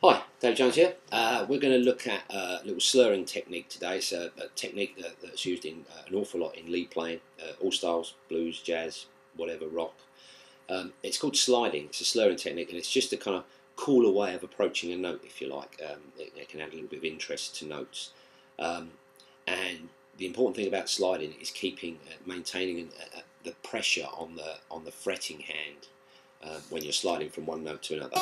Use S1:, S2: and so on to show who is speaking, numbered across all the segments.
S1: Hi, Dave Jones here. We're going to look at a little slurring technique today. It's a technique that's used in an awful lot in lead playing, all styles, blues, jazz, whatever, rock. It's called sliding. It's a slurring technique, and it's just a kind of cooler way of approaching a note, if you like. It can add a little bit of interest to notes. And the important thing about sliding is maintaining the pressure on the fretting hand when you're sliding from one note to another.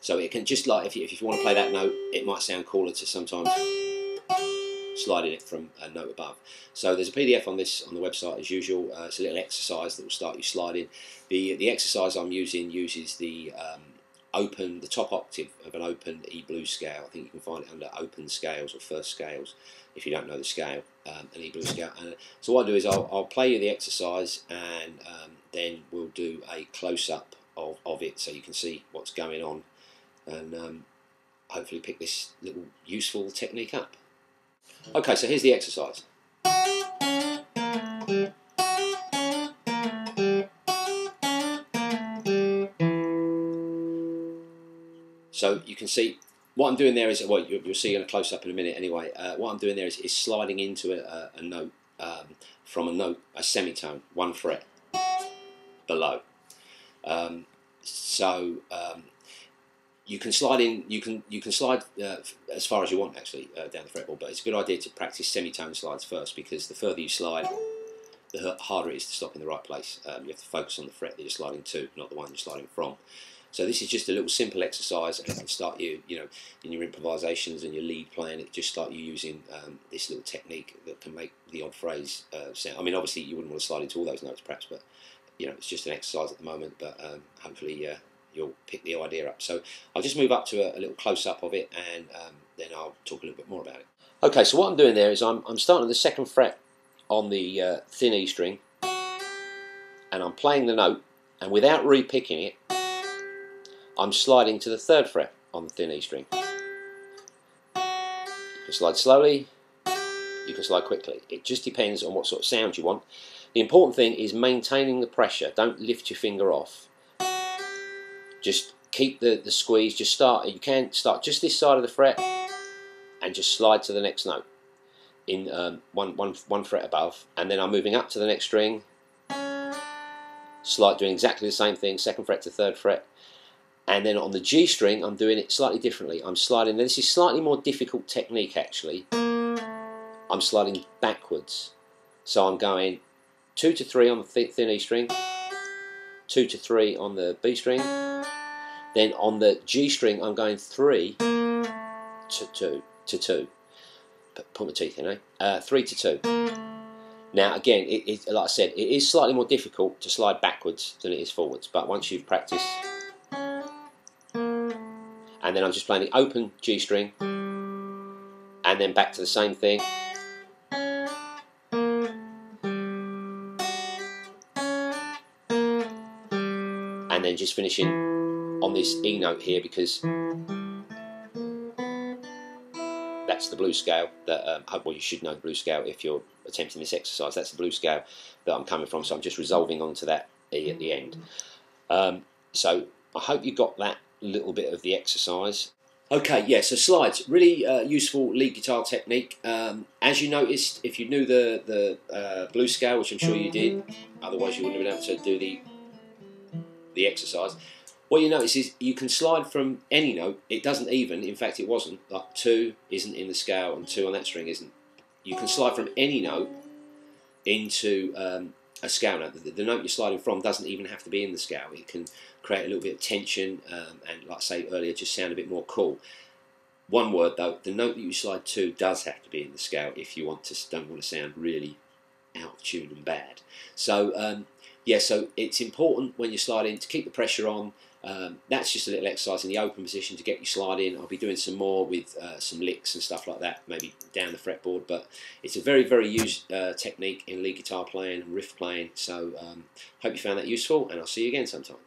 S1: So it can just like, if you want to play that note, it might sound cooler to sometimes sliding it from a note above. So there's a PDF on this on the website as usual. It's a little exercise that will start you sliding. The exercise I'm using uses the top octave of an open E blues scale. I think you can find it under open scales or first scales if you don't know the scale, an E blues scale. And so what I do is I'll play you the exercise, and then we'll do a close-up of it so you can see what's going on, and hopefully pick this little useful technique up. Okay, so here's the exercise. So you can see what I'm doing there is, well, you'll see in a close-up in a minute anyway, what I'm doing there is sliding into a note from a semitone, one fret below. You can slide in. You can slide as far as you want actually down the fretboard, but it's a good idea to practice semitone slides first, because the further you slide, the harder it is to stop in the right place. You have to focus on the fret that you're sliding to, not the one you're sliding from. So this is just a little simple exercise, and it can start you, in your improvisations and your lead playing. It just start you using this little technique that can make the odd phrase sound. I mean, obviously you wouldn't want to slide into all those notes, perhaps, but it's just an exercise at the moment. But hopefully you'll pick the idea up. So I'll just move up to a little close-up of it, and then I'll talk a little bit more about it. Okay, so what I'm doing there is I'm starting at the second fret on the thin E string, and I'm playing the note, and without re-picking it, I'm sliding to the third fret on the thin E string. You can slide slowly, you can slide quickly. It just depends on what sort of sound you want. The important thing is maintaining the pressure. Don't lift your finger off. Just keep the squeeze. You can start just this side of the fret and just slide to the next note in one fret above, and then I'm moving up to the next string, doing exactly the same thing, second fret to third fret. And then on the G string, I'm doing it slightly differently. I'm sliding, now this is slightly more difficult technique actually. I'm sliding backwards. So I'm going 2 to 3 on the thin E string, 2 to 3 on the B string. Then on the G string, I'm going 3 to 2. Put my teeth in, 3 to 2. Now again, like I said, it is slightly more difficult to slide backwards than it is forwards. But once you've practiced, and then I'm just playing the open G string, and then back to the same thing. And then just finishing on this E note here, because that's the blues scale that, well, you should know the blues scale if you're attempting this exercise. That's the blues scale that I'm coming from, so I'm just resolving onto that E at the end. So I hope you got that little bit of the exercise. Okay, yeah, so slides, really useful lead guitar technique. As you noticed, if you knew the blues scale, which I'm sure you did, otherwise you wouldn't have been able to do the exercise. What you notice is you can slide from any note. It doesn't even, in fact it wasn't, like 2 isn't in the scale and 2 on that string isn't. You can slide from any note into a scale note. The note you're sliding from doesn't even have to be in the scale. It can create a little bit of tension and, like I say earlier, just sound a bit more cool. One word though, the note that you slide to does have to be in the scale if you don't want to sound really out of tune and bad. So yeah, so it's important when you're sliding to keep the pressure on. That's just a little exercise in the open position to get you sliding. I'll be doing some more with some licks and stuff like that, maybe down the fretboard, but it's a very, very used technique in lead guitar playing and riff playing. So hope you found that useful, and I'll see you again sometime.